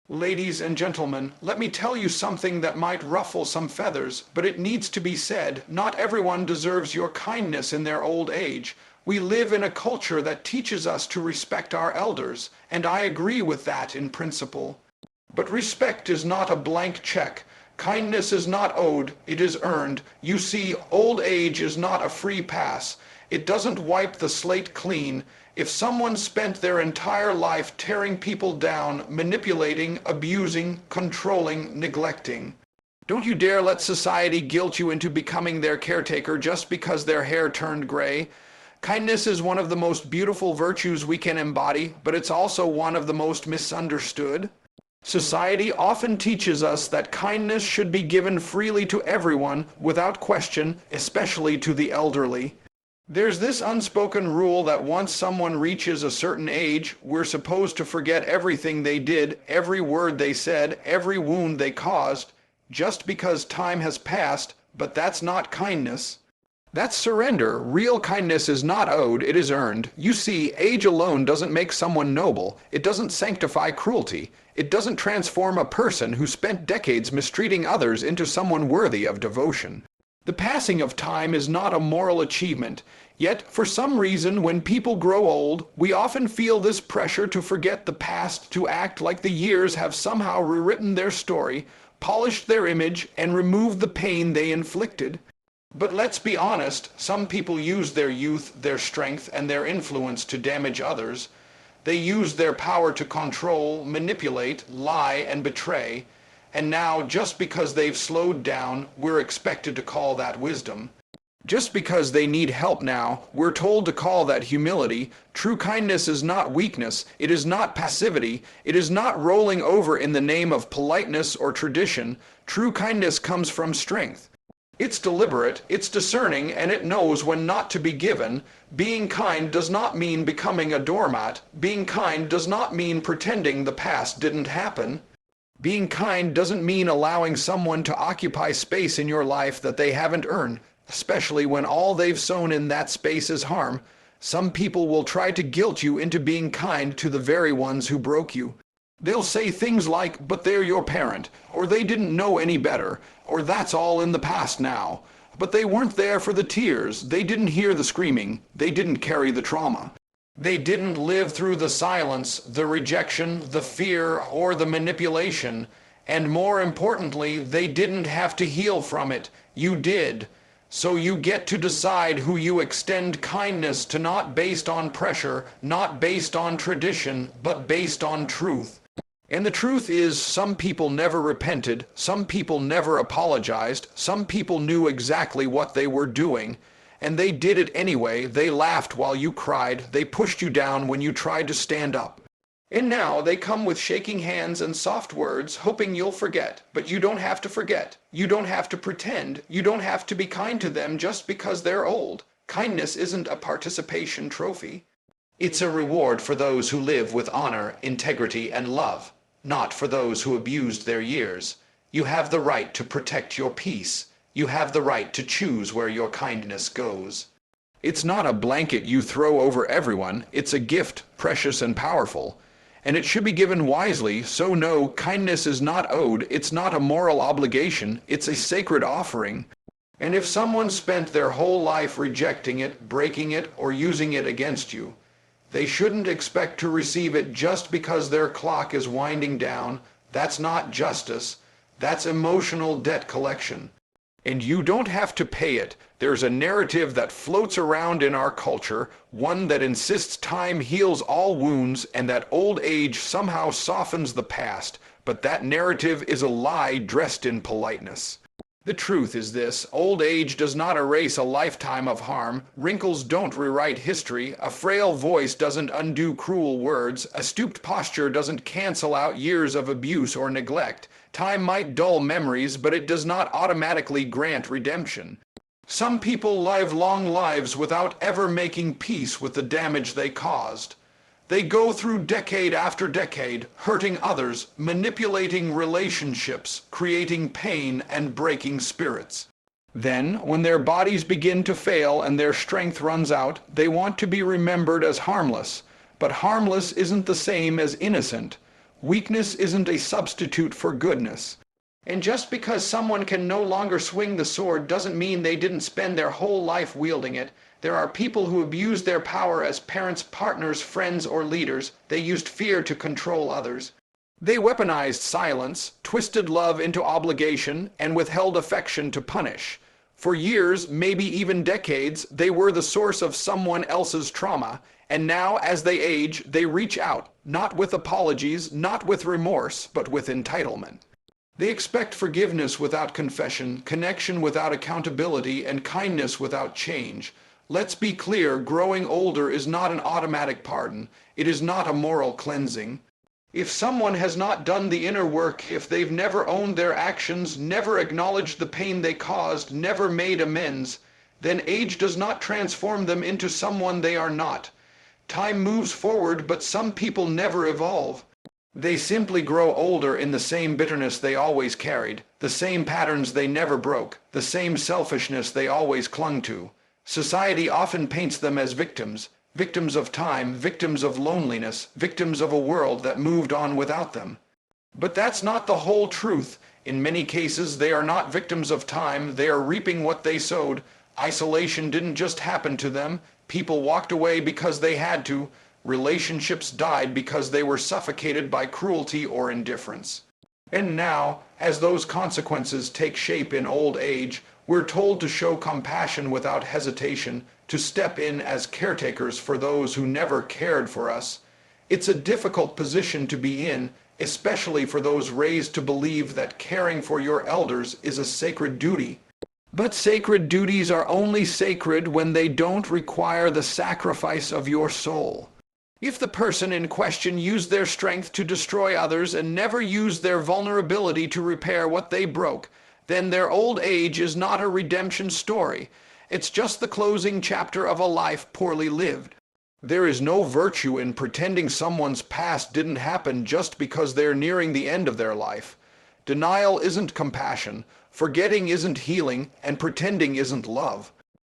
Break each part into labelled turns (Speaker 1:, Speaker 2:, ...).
Speaker 1: Ladies and gentlemen, let me tell you something that might ruffle some feathers, but it needs to be said. Not everyone deserves your kindness in their old age. We live in a culture that teaches us to respect our elders, and I agree with that in principle. But respect is not a blank check. Kindness is not owed, it is earned. You see, old age is not a free pass. It doesn't wipe the slate clean. If someone spent their entire life tearing people down, manipulating, abusing, controlling, neglecting, don't you dare let society guilt you into becoming their caretaker just because their hair turned gray. Kindness is one of the most beautiful virtues we can embody, but it's also one of the most misunderstood. Society often teaches us that kindness should be given freely to everyone, without question, especially to the elderly. There's this unspoken rule that once someone reaches a certain age, we're supposed to forget everything they did, every word they said, every wound they caused, just because time has passed, but that's not kindness. That's surrender. Real kindness is not owed, it is earned. You see, age alone doesn't make someone noble. It doesn't sanctify cruelty. It doesn't transform a person who spent decades mistreating others into someone worthy of devotion. The passing of time is not a moral achievement, yet for some reason when people grow old, we often feel this pressure to forget the past, to act like the years have somehow rewritten their story, polished their image, and removed the pain they inflicted. But let's be honest, some people use their youth, their strength, and their influence to damage others. They use their power to control, manipulate, lie, and betray. And now, just because they've slowed down, we're expected to call that wisdom. Just because they need help now, we're told to call that humility. True kindness is not weakness, it is not passivity, it is not rolling over in the name of politeness or tradition. True kindness comes from strength. It's deliberate, it's discerning, and it knows when not to be given. Being kind does not mean becoming a doormat. Being kind does not mean pretending the past didn't happen. Being kind doesn't mean allowing someone to occupy space in your life that they haven't earned, especially when all they've sown in that space is harm. Some people will try to guilt you into being kind to the very ones who broke you. They'll say things like, but they're your parent, or they didn't know any better, or that's all in the past now. But they weren't there for the tears, they didn't hear the screaming, they didn't carry the trauma. They didn't live through the silence, the rejection, the fear, or the manipulation. And more importantly, they didn't have to heal from it. You did. So you get to decide who you extend kindness to, not based on pressure, not based on tradition, but based on truth. And the truth is, some people never repented, some people never apologized, some people knew exactly what they were doing, and they did it anyway. They laughed while you cried, they pushed you down when you tried to stand up. And now they come with shaking hands and soft words, hoping you'll forget. But you don't have to forget. You don't have to pretend. You don't have to be kind to them just because they're old. Kindness isn't a participation trophy. It's a reward for those who live with honor, integrity, and love, not for those who abused their years. You have the right to protect your peace. You have the right to choose where your kindness goes. It's not a blanket you throw over everyone. It's a gift, precious and powerful. And it should be given wisely, so no, kindness is not owed. It's not a moral obligation. It's a sacred offering. And if someone spent their whole life rejecting it, breaking it, or using it against you, they shouldn't expect to receive it just because their clock is winding down. That's not justice. That's emotional debt collection. And you don't have to pay it. There's a narrative that floats around in our culture, one that insists time heals all wounds and that old age somehow softens the past. But that narrative is a lie dressed in politeness. The truth is this: old age does not erase a lifetime of harm. Wrinkles don't rewrite history. A frail voice doesn't undo cruel words. A stooped posture doesn't cancel out years of abuse or neglect. Time might dull memories, but it does not automatically grant redemption. Some people live long lives without ever making peace with the damage they caused. They go through decade after decade, hurting others, manipulating relationships, creating pain, and breaking spirits. Then, when their bodies begin to fail and their strength runs out, they want to be remembered as harmless. But harmless isn't the same as innocent. Weakness isn't a substitute for goodness. And just because someone can no longer swing the sword doesn't mean they didn't spend their whole life wielding it. There are people who abused their power as parents, partners, friends, or leaders. They used fear to control others. They weaponized silence, twisted love into obligation, and withheld affection to punish. For years, maybe even decades, they were the source of someone else's trauma, and now, as they age, they reach out, not with apologies, not with remorse, but with entitlement. They expect forgiveness without confession, connection without accountability, and kindness without change. Let's be clear, growing older is not an automatic pardon. It is not a moral cleansing. If someone has not done the inner work, if they've never owned their actions, never acknowledged the pain they caused, never made amends, then age does not transform them into someone they are not. Time moves forward, but some people never evolve. They simply grow older in the same bitterness they always carried, the same patterns they never broke, the same selfishness they always clung to. Society often paints them as victims. Victims of time, victims of loneliness, victims of a world that moved on without them. But that's not the whole truth. In many cases, they are not victims of time, they are reaping what they sowed. Isolation didn't just happen to them. People walked away because they had to. Relationships died because they were suffocated by cruelty or indifference. And now, as those consequences take shape in old age, we're told to show compassion without hesitation, to step in as caretakers for those who never cared for us. It's a difficult position to be in, especially for those raised to believe that caring for your elders is a sacred duty. But sacred duties are only sacred when they don't require the sacrifice of your soul. If the person in question used their strength to destroy others and never used their vulnerability to repair what they broke, then their old age is not a redemption story. It's just the closing chapter of a life poorly lived. There is no virtue in pretending someone's past didn't happen just because they're nearing the end of their life. Denial isn't compassion, forgetting isn't healing, and pretending isn't love.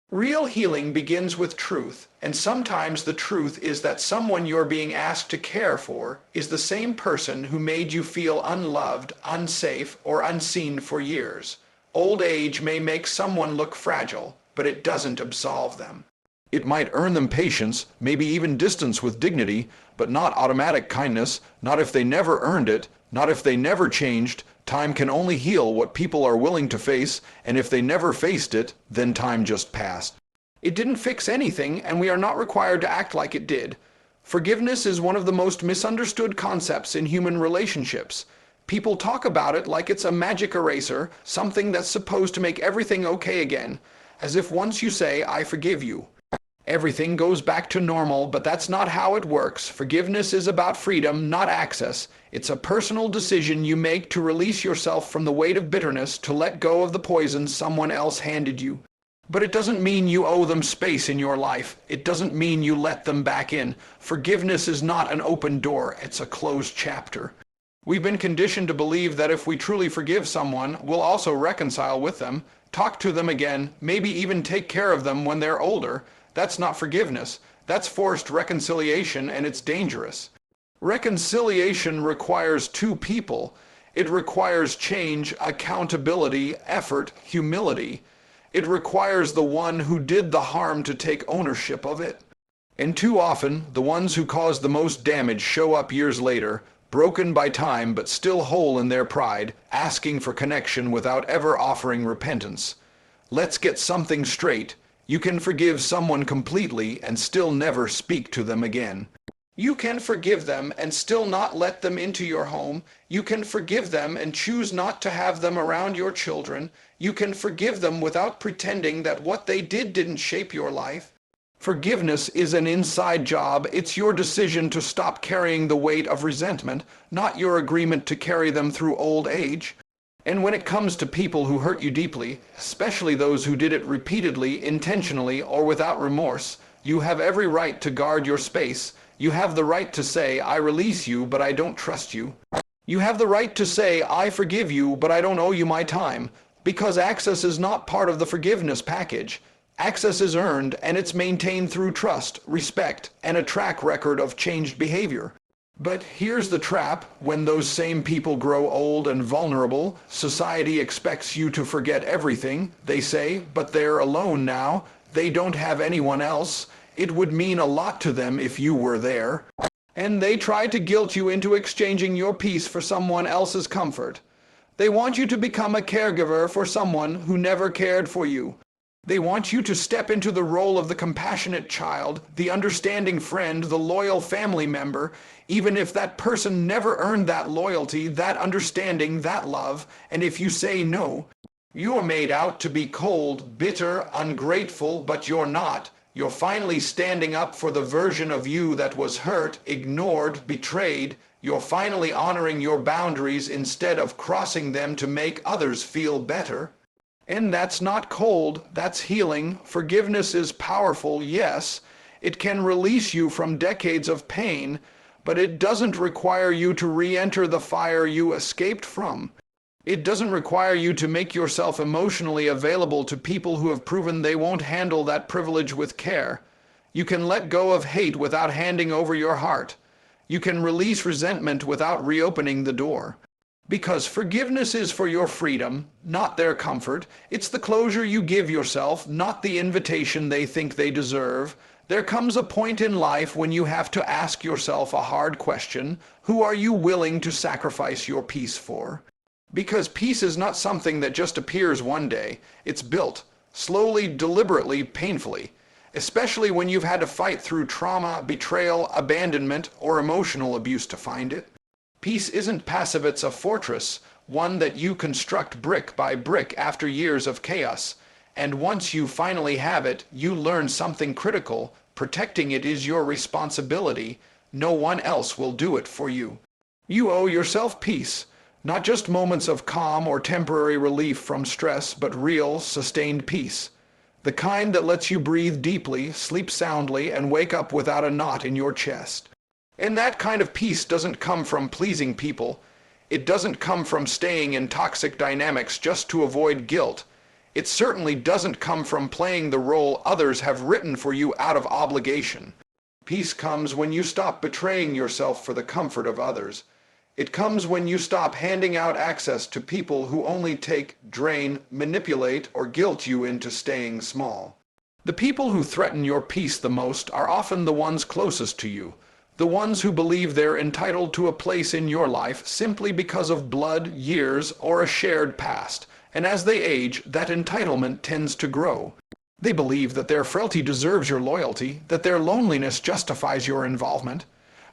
Speaker 1: Real healing begins with truth, and sometimes the truth is that someone you're being asked to care for is the same person who made you feel unloved, unsafe, or unseen for years. Old age may make someone look fragile, but it doesn't absolve them. It might earn them patience, maybe even distance with dignity, but not automatic kindness, not if they never earned it, not if they never changed. Time can only heal what people are willing to face, and if they never faced it, then time just passed. It didn't fix anything, and we are not required to act like it did. Forgiveness is one of the most misunderstood concepts in human relationships. People talk about it like it's a magic eraser, something that's supposed to make everything okay again, as if once you say, "I forgive you," everything goes back to normal, but that's not how it works. Forgiveness is about freedom, not access. It's a personal decision you make to release yourself from the weight of bitterness, to let go of the poison someone else handed you. But it doesn't mean you owe them space in your life. It doesn't mean you let them back in. Forgiveness is not an open door, it's a closed chapter. We've been conditioned to believe that if we truly forgive someone, we'll also reconcile with them, talk to them again, maybe even take care of them when they're older. That's not forgiveness. That's forced reconciliation, and it's dangerous. Reconciliation requires two people. It requires change, accountability, effort, humility. It requires the one who did the harm to take ownership of it. And too often, the ones who caused the most damage show up years later, broken by time but still whole in their pride, asking for connection without ever offering repentance. Let's get something straight. You can forgive someone completely and still never speak to them again. You can forgive them and still not let them into your home. You can forgive them and choose not to have them around your children. You can forgive them without pretending that what they did didn't shape your life. Forgiveness is an inside job. It's your decision to stop carrying the weight of resentment, not your agreement to carry them through old age. And when it comes to people who hurt you deeply, especially those who did it repeatedly, intentionally, or without remorse, you have every right to guard your space. You have the right to say, "I release you, but I don't trust you." You have the right to say, "I forgive you, but I don't owe you my time," because access is not part of the forgiveness package. Access is earned, and it's maintained through trust, respect, and a track record of changed behavior. But here's the trap: when those same people grow old and vulnerable, society expects you to forget everything. They say, but they're alone now. They don't have anyone else. It would mean a lot to them if you were there. And they try to guilt you into exchanging your peace for someone else's comfort. They want you to become a caregiver for someone who never cared for you. They want you to step into the role of the compassionate child, the understanding friend, the loyal family member, even if that person never earned that loyalty, that understanding, that love. And if you say no, you're made out to be cold, bitter, ungrateful, but you're not. You're finally standing up for the version of you that was hurt, ignored, betrayed. You're finally honoring your boundaries instead of crossing them to make others feel better. And that's not cold, that's healing. Forgiveness is powerful, yes. It can release you from decades of pain, but it doesn't require you to re-enter the fire you escaped from. It doesn't require you to make yourself emotionally available to people who have proven they won't handle that privilege with care. You can let go of hate without handing over your heart. You can release resentment without reopening the door. Because forgiveness is for your freedom, not their comfort. It's the closure you give yourself, not the invitation they think they deserve. There comes a point in life when you have to ask yourself a hard question: who are you willing to sacrifice your peace for? Because peace is not something that just appears one day. It's built, slowly, deliberately, painfully, especially when you've had to fight through trauma, betrayal, abandonment, or emotional abuse to find it. Peace isn't passive, it's a fortress, one that you construct brick by brick after years of chaos. And once you finally have it, you learn something critical: protecting it is your responsibility. No one else will do it for you. You owe yourself peace. Not just moments of calm or temporary relief from stress, but real, sustained peace. The kind that lets you breathe deeply, sleep soundly, and wake up without a knot in your chest. And that kind of peace doesn't come from pleasing people. It doesn't come from staying in toxic dynamics just to avoid guilt. It certainly doesn't come from playing the role others have written for you out of obligation. Peace comes when you stop betraying yourself for the comfort of others. It comes when you stop handing out access to people who only take, drain, manipulate, or guilt you into staying small. The people who threaten your peace the most are often the ones closest to you, the ones who believe they're entitled to a place in your life simply because of blood, years, or a shared past. And as they age, that entitlement tends to grow. They believe that their frailty deserves your loyalty, that their loneliness justifies your involvement.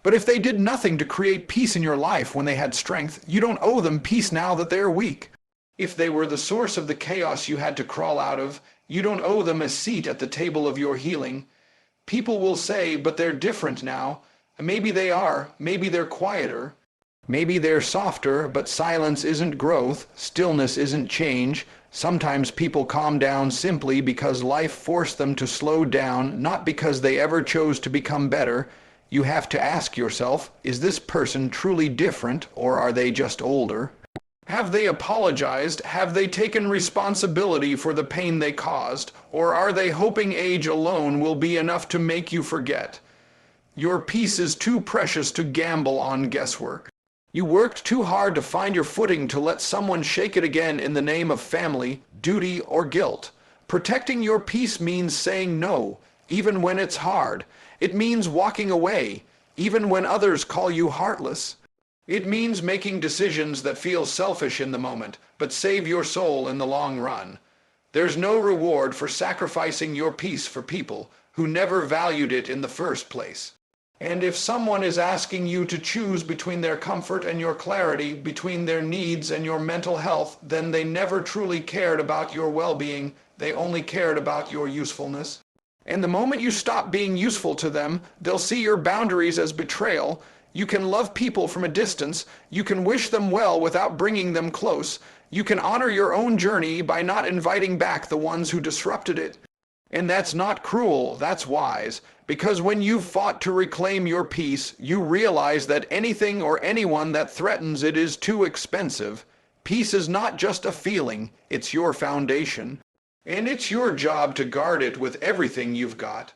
Speaker 1: But if they did nothing to create peace in your life when they had strength, you don't owe them peace now that they're weak. If they were the source of the chaos you had to crawl out of, you don't owe them a seat at the table of your healing. People will say, but they're different now. Maybe they are, maybe they're quieter. Maybe they're softer, but silence isn't growth, stillness isn't change. Sometimes people calm down simply because life forced them to slow down, not because they ever chose to become better. You have to ask yourself, is this person truly different, or are they just older? Have they apologized? Have they taken responsibility for the pain they caused? Or are they hoping age alone will be enough to make you forget? Your peace is too precious to gamble on guesswork. You worked too hard to find your footing to let someone shake it again in the name of family, duty, or guilt. Protecting your peace means saying no, even when it's hard. It means walking away, even when others call you heartless. It means making decisions that feel selfish in the moment, but save your soul in the long run. There's no reward for sacrificing your peace for people who never valued it in the first place. And if someone is asking you to choose between their comfort and your clarity, between their needs and your mental health, then they never truly cared about your well-being. They only cared about your usefulness. And the moment you stop being useful to them, they'll see your boundaries as betrayal. You can love people from a distance. You can wish them well without bringing them close. You can honor your own journey by not inviting back the ones who disrupted it. And that's not cruel, that's wise. Because when you've fought to reclaim your peace, you realize that anything or anyone that threatens it is too expensive. Peace is not just a feeling, it's your foundation. And it's your job to guard it with everything you've got.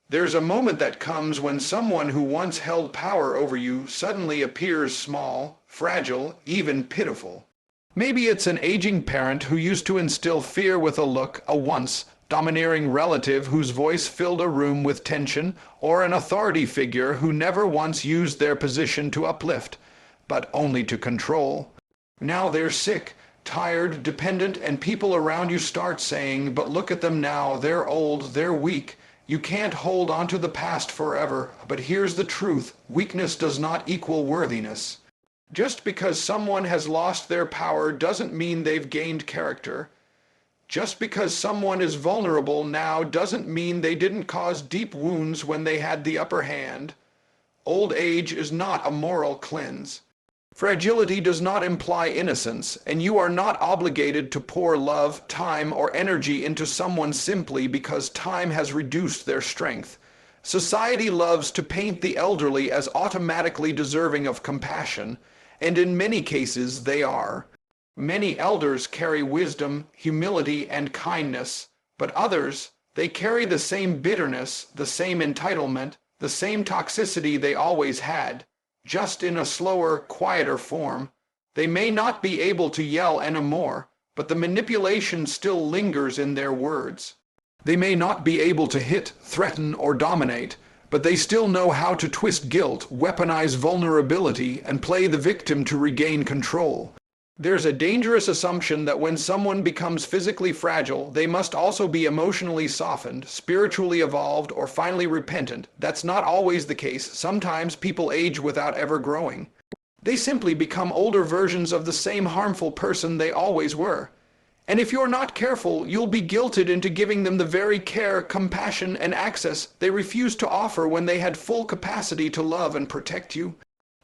Speaker 1: There's a moment that comes when someone who once held power over you suddenly appears small, fragile, even pitiful. Maybe it's an aging parent who used to instill fear with a look, a once domineering relative whose voice filled a room with tension, or an authority figure who never once used their position to uplift, but only to control. Now they're sick, tired, dependent, and people around you start saying, "But look at them now, they're old, they're weak. You can't hold on to the past forever." But here's the truth: weakness does not equal worthiness. Just because someone has lost their power doesn't mean they've gained character. Just because someone is vulnerable now doesn't mean they didn't cause deep wounds when they had the upper hand. Old age is not a moral cleanse. Fragility does not imply innocence, and you are not obligated to pour love, time, or energy into someone simply because time has reduced their strength. Society loves to paint the elderly as automatically deserving of compassion, and in many cases they are. Many elders carry wisdom, humility, and kindness, but others, they carry the same bitterness, the same entitlement, the same toxicity they always had, just in a slower, quieter form. They may not be able to yell anymore, but the manipulation still lingers in their words. They may not be able to hit, threaten, or dominate, but they still know how to twist guilt, weaponize vulnerability, and play the victim to regain control. There's a dangerous assumption that when someone becomes physically fragile, they must also be emotionally softened, spiritually evolved, or finally repentant. That's not always the case. Sometimes people age without ever growing. They simply become older versions of the same harmful person they always were. And if you're not careful, you'll be guilted into giving them the very care, compassion, and access they refused to offer when they had full capacity to love and protect you.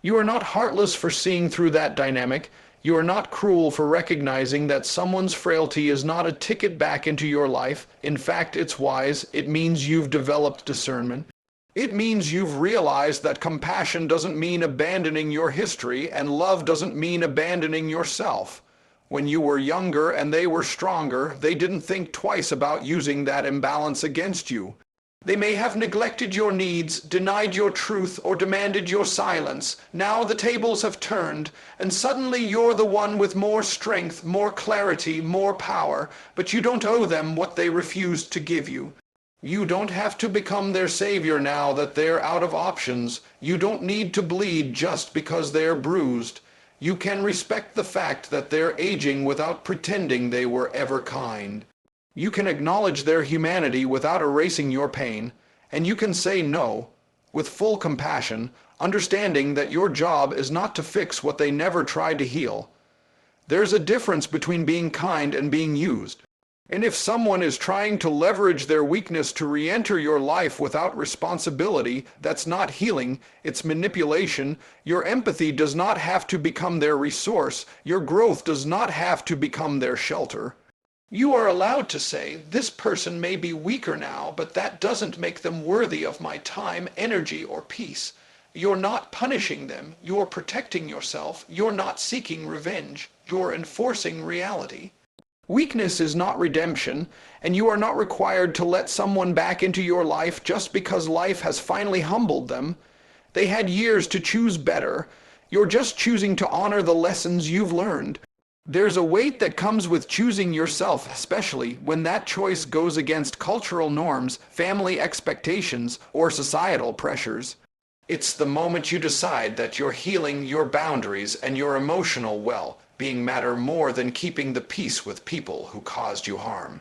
Speaker 1: You are not heartless for seeing through that dynamic. You are not cruel for recognizing that someone's frailty is not a ticket back into your life. In fact, it's wise. It means you've developed discernment. It means you've realized that compassion doesn't mean abandoning your history, and love doesn't mean abandoning yourself. When you were younger and they were stronger, they didn't think twice about using that imbalance against you. They may have neglected your needs, denied your truth, or demanded your silence. Now the tables have turned, and suddenly you're the one with more strength, more clarity, more power, but you don't owe them what they refused to give you. You don't have to become their savior now that they're out of options. You don't need to bleed just because they're bruised. You can respect the fact that they're aging without pretending they were ever kind. You can acknowledge their humanity without erasing your pain, and you can say no, with full compassion, understanding that your job is not to fix what they never tried to heal. There's a difference between being kind and being used. And if someone is trying to leverage their weakness to re-enter your life without responsibility, that's not healing, it's manipulation. Your empathy does not have to become their resource. Your growth does not have to become their shelter. You are allowed to say, "This person may be weaker now, but that doesn't make them worthy of my time, energy, or peace." You're not punishing them. You're protecting yourself. You're not seeking revenge. You're enforcing reality. Weakness is not redemption, and you are not required to let someone back into your life just because life has finally humbled them. They had years to choose better. You're just choosing to honor the lessons you've learned. There's a weight that comes with choosing yourself, especially when that choice goes against cultural norms, family expectations, or societal pressures. It's the moment you decide that your healing, your boundaries, and your emotional well-being matter more than keeping the peace with people who caused you harm.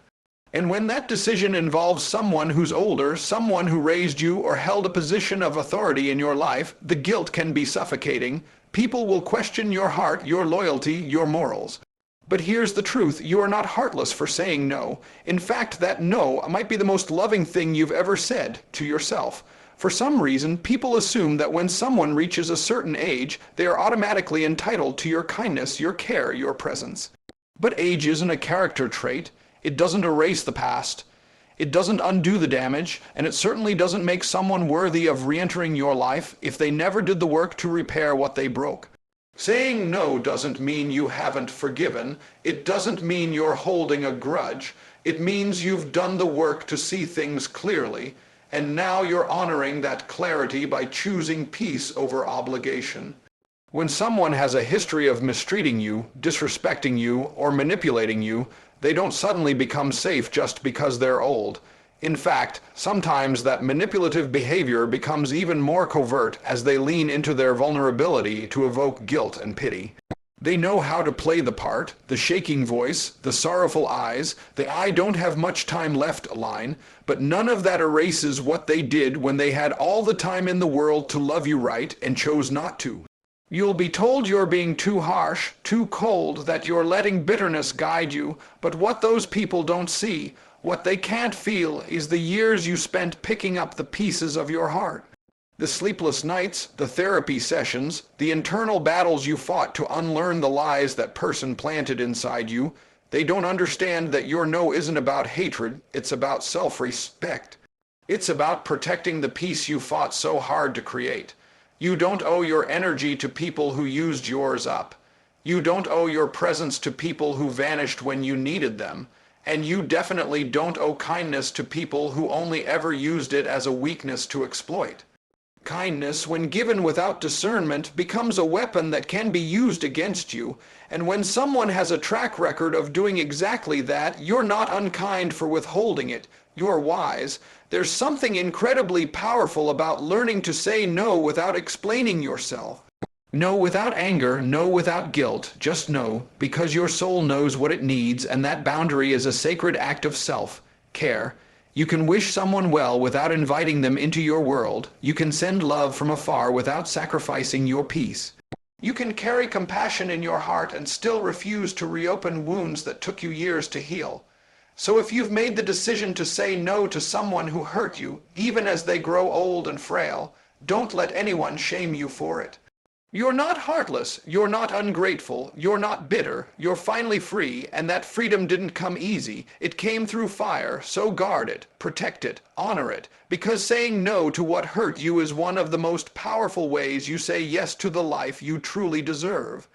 Speaker 1: And when that decision involves someone who's older, someone who raised you or held a position of authority in your life, the guilt can be suffocating. People will question your heart, your loyalty, your morals. But here's the truth: you are not heartless for saying no. In fact, that no might be the most loving thing you've ever said to yourself. For some reason, people assume that when someone reaches a certain age, they are automatically entitled to your kindness, your care, your presence. But age isn't a character trait. It doesn't erase the past. It doesn't undo the damage, and it certainly doesn't make someone worthy of re-entering your life if they never did the work to repair what they broke. Saying no doesn't mean you haven't forgiven. It doesn't mean you're holding a grudge. It means you've done the work to see things clearly. And now you're honoring that clarity by choosing peace over obligation. When someone has a history of mistreating you, disrespecting you, or manipulating you, they don't suddenly become safe just because they're old. In fact, sometimes that manipulative behavior becomes even more covert as they lean into their vulnerability to evoke guilt and pity. They know how to play the part, the shaking voice, the sorrowful eyes, the "I don't have much time left" line, but none of that erases what they did when they had all the time in the world to love you right and chose not to. You'll be told you're being too harsh, too cold, that you're letting bitterness guide you, but what those people don't see, what they can't feel, is the years you spent picking up the pieces of your heart. The sleepless nights, the therapy sessions, the internal battles you fought to unlearn the lies that person planted inside you. They don't understand that your no isn't about hatred, it's about self-respect. It's about protecting the peace you fought so hard to create. You don't owe your energy to people who used yours up. You don't owe your presence to people who vanished when you needed them. And you definitely don't owe kindness to people who only ever used it as a weakness to exploit. Kindness, when given without discernment, becomes a weapon that can be used against you, and when someone has a track record of doing exactly that, you're not unkind for withholding it. You're wise. There's something incredibly powerful about learning to say no without explaining yourself. No without anger, no without guilt, just no, because your soul knows what it needs, and that boundary is a sacred act of self-care. You can wish someone well without inviting them into your world. You can send love from afar without sacrificing your peace. You can carry compassion in your heart and still refuse to reopen wounds that took you years to heal. So if you've made the decision to say no to someone who hurt you, even as they grow old and frail, don't let anyone shame you for it. You're not heartless, you're not ungrateful, you're not bitter, you're finally free, and that freedom didn't come easy. It came through fire, so guard it, protect it, honor it, because saying no to what hurt you is one of the most powerful ways you say yes to the life you truly deserve.